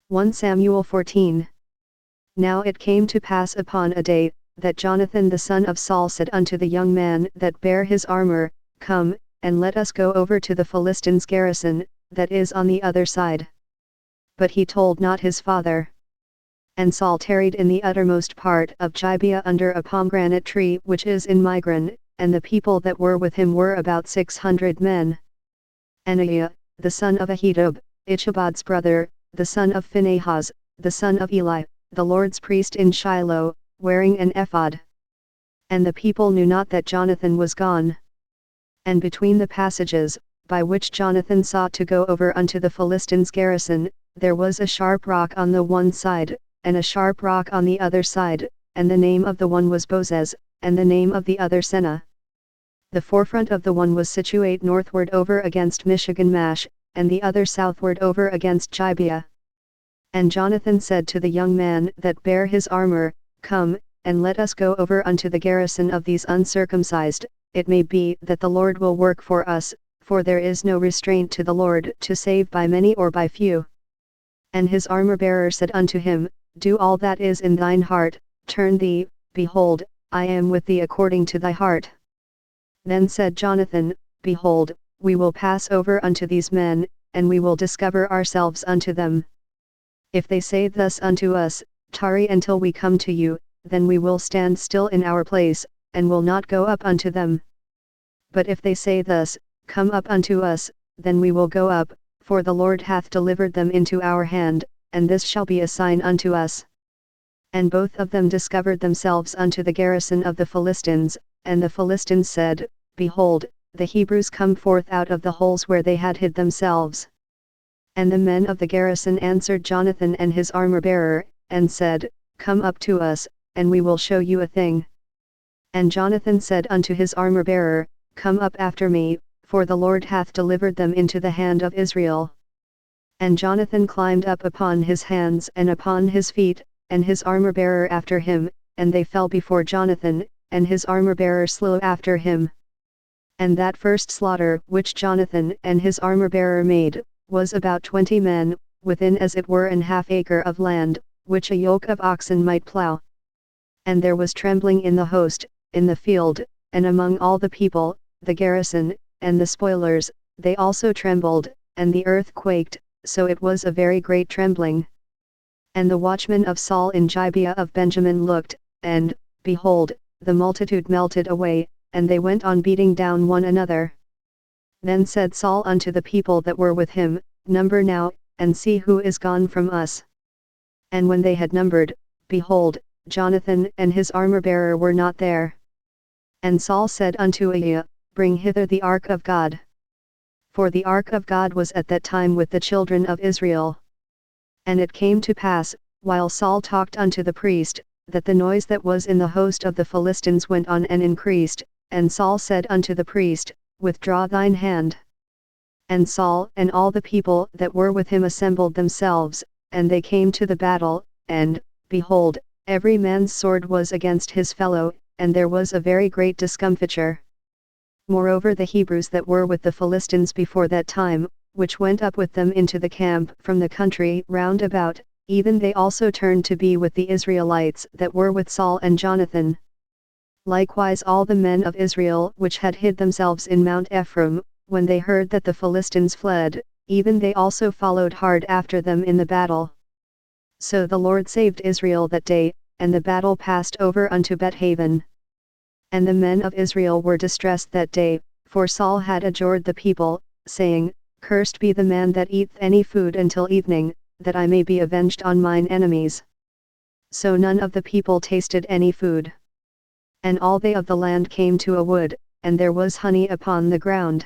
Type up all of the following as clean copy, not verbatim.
1 Samuel 14. Now it came to pass upon a day, that Jonathan the son of Saul said unto the young man that bare his armor, Come, and let us go over to the Philistines' garrison, that is on the other side. But he told not his father. And Saul tarried in the uttermost part of Gibeah under a pomegranate tree which is in Migron, and the people that were with him were about 600 men. And Ahiah, the son of Ahitub, Ichabod's brother, the son of Phinehas, the son of Eli, the Lord's priest in Shiloh, wearing an ephod. And the people knew not that Jonathan was gone. And between the passages, by which Jonathan sought to go over unto the Philistines' garrison, there was a sharp rock on the one side, and a sharp rock on the other side, and the name of the one was Bozez, and the name of the other Seneh. The forefront of the one was situate northward over against Michigan-Mash, and the other southward over against Gibeah. And Jonathan said to the young man that bare his armor, Come, and let us go over unto the garrison of these uncircumcised, it may be that the Lord will work for us, for there is no restraint to the Lord to save by many or by few. And his armor-bearer said unto him, Do all that is in thine heart, turn thee, behold, I am with thee according to thy heart. Then said Jonathan, Behold, we will pass over unto these men, and we will discover ourselves unto them. If they say thus unto us, Tarry until we come to you, then we will stand still in our place, and will not go up unto them. But if they say thus, Come up unto us, then we will go up, for the Lord hath delivered them into our hand, and this shall be a sign unto us. And both of them discovered themselves unto the garrison of the Philistines, and the Philistines said, Behold, the Hebrews come forth out of the holes where they had hid themselves. And the men of the garrison answered Jonathan and his armor-bearer, and said, Come up to us, and we will show you a thing. And Jonathan said unto his armor-bearer, Come up after me, for the Lord hath delivered them into the hand of Israel. And Jonathan climbed up upon his hands and upon his feet, and his armor-bearer after him, and they fell before Jonathan, and his armor-bearer slew after him. And that first slaughter which Jonathan and his armor-bearer made, was about 20 men, within as it were an half acre of land, which a yoke of oxen might plough. And there was trembling in the host, in the field, and among all the people, the garrison, and the spoilers, they also trembled, and the earth quaked, so it was a very great trembling. And the watchmen of Saul in Gibeah of Benjamin looked, and, behold, the multitude melted away, and they went on beating down one another. Then said Saul unto the people that were with him, Number now, and see who is gone from us. And when they had numbered, behold, Jonathan and his armor-bearer were not there. And Saul said unto Ahiah, Bring hither the ark of God. For the ark of God was at that time with the children of Israel. And it came to pass, while Saul talked unto the priest, that the noise that was in the host of the Philistines went on and increased, and Saul said unto the priest, Withdraw thine hand. And Saul and all the people that were with him assembled themselves, and they came to the battle, and, behold, every man's sword was against his fellow, and there was a very great discomfiture. Moreover the Hebrews that were with the Philistines before that time, which went up with them into the camp from the country round about, even they also turned to be with the Israelites that were with Saul and Jonathan. Likewise all the men of Israel which had hid themselves in Mount Ephraim, when they heard that the Philistines fled, even they also followed hard after them in the battle. So the Lord saved Israel that day, and the battle passed over unto Bet-haven. And the men of Israel were distressed that day, for Saul had adjured the people, saying, Cursed be the man that eateth any food until evening, that I may be avenged on mine enemies. So none of the people tasted any food. And all they of the land came to a wood, and there was honey upon the ground.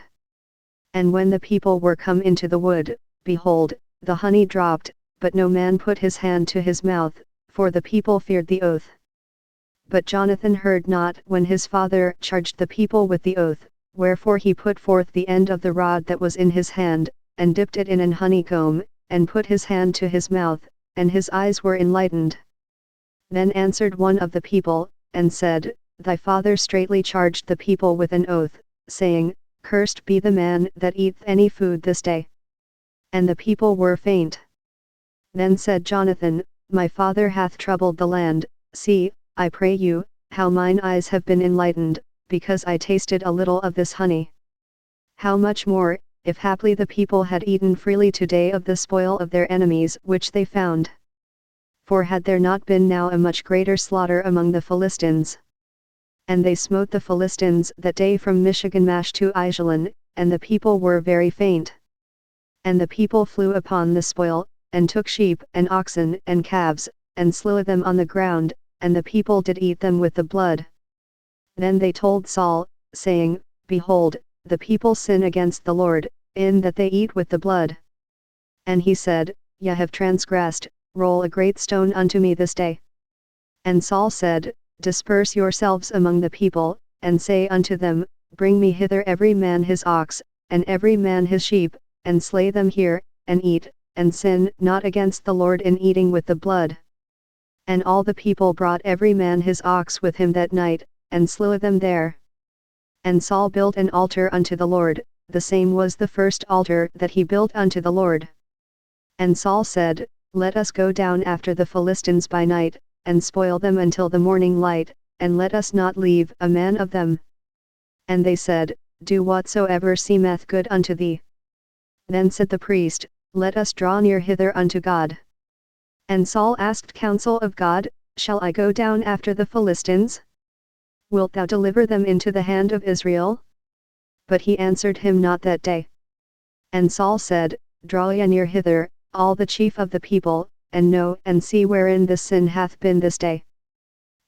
And when the people were come into the wood, behold, the honey dropped, but no man put his hand to his mouth, for the people feared the oath. But Jonathan heard not when his father charged the people with the oath, wherefore he put forth the end of the rod that was in his hand, and dipped it in an honeycomb, and put his hand to his mouth, and his eyes were enlightened. Then answered one of the people, and said, Thy father straitly charged the people with an oath, saying, Cursed be the man that eateth any food this day. And the people were faint. Then said Jonathan, My father hath troubled the land. See, I pray you, how mine eyes have been enlightened, because I tasted a little of this honey. How much more, if haply the people had eaten freely today of the spoil of their enemies which they found. For had there not been now a much greater slaughter among the Philistines? And they smote the Philistines that day from Michiganmash to Aijalon, and the people were very faint. And the people flew upon the spoil, and took sheep and oxen and calves, and slew them on the ground, and the people did eat them with the blood. Then they told Saul, saying, Behold, the people sin against the Lord, in that they eat with the blood. And he said, Ye have transgressed, roll a great stone unto me this day. And Saul said, Disperse yourselves among the people, and say unto them, Bring me hither every man his ox, and every man his sheep, and slay them here, and eat, and sin not against the Lord in eating with the blood. And all the people brought every man his ox with him that night, and slew them there. And Saul built an altar unto the Lord, the same was the first altar that he built unto the Lord. And Saul said, Let us go down after the Philistines by night, and spoil them until the morning light, and let us not leave a man of them. And they said, Do whatsoever seemeth good unto thee. Then said the priest, Let us draw near hither unto God. And Saul asked counsel of God, Shall I go down after the Philistines? Wilt thou deliver them into the hand of Israel? But he answered him not that day. And Saul said, Draw ye near hither, all the chief of the people, and know and see wherein this sin hath been this day.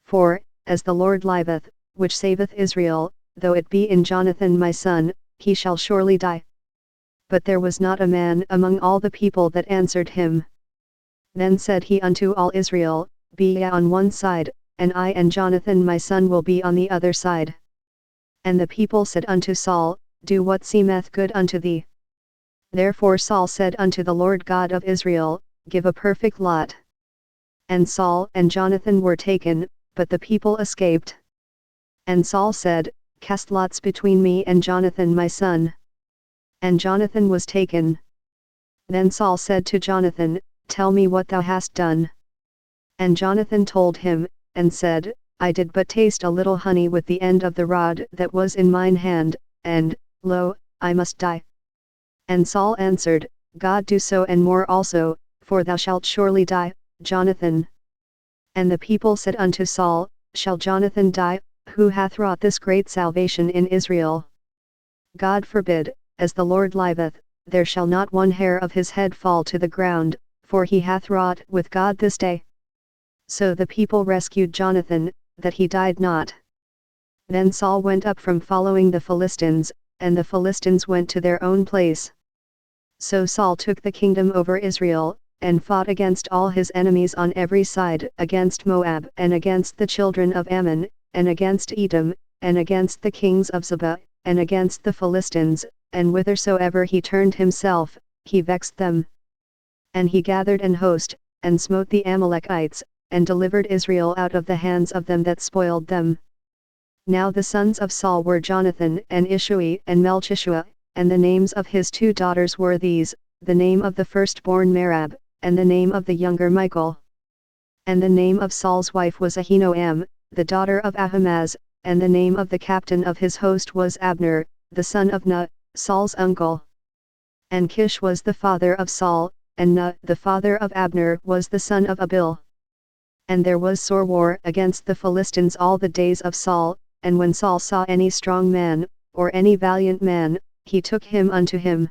For, as the Lord liveth, which saveth Israel, though it be in Jonathan my son, he shall surely die. But there was not a man among all the people that answered him. Then said he unto all Israel, Be ye on one side, and I and Jonathan my son will be on the other side. And the people said unto Saul, Do what seemeth good unto thee. Therefore Saul said unto the Lord God of Israel, Give a perfect lot. And Saul and Jonathan were taken, but the people escaped. And Saul said, Cast lots between me and Jonathan my son. And Jonathan was taken. Then Saul said to Jonathan, Tell me what thou hast done. And Jonathan told him, and said, I did but taste a little honey with the end of the rod that was in mine hand, and, lo, I must die. And Saul answered, God do so and more also, for thou shalt surely die, Jonathan. And the people said unto Saul, Shall Jonathan die, who hath wrought this great salvation in Israel? God forbid, as the Lord liveth, there shall not one hair of his head fall to the ground, for he hath wrought with God this day. So the people rescued Jonathan, that he died not. Then Saul went up from following the Philistines, and the Philistines went to their own place. So Saul took the kingdom over Israel, and fought against all his enemies on every side, against Moab, and against the children of Ammon, and against Edom, and against the kings of Zebah, and against the Philistines, and whithersoever he turned himself, he vexed them. And he gathered an host, and smote the Amalekites, and delivered Israel out of the hands of them that spoiled them. Now the sons of Saul were Jonathan and Ishui and Melchishua, and the names of his 2 daughters were these, the name of the firstborn Merab, and the name of the younger Michal. And the name of Saul's wife was Ahinoam, the daughter of Ahimaaz, and the name of the captain of his host was Abner, the son of Ner, Saul's uncle. And Kish was the father of Saul, and Ner, the father of Abner, was the son of Abil. And there was sore war against the Philistines all the days of Saul, and when Saul saw any strong man, or any valiant man, he took him unto him.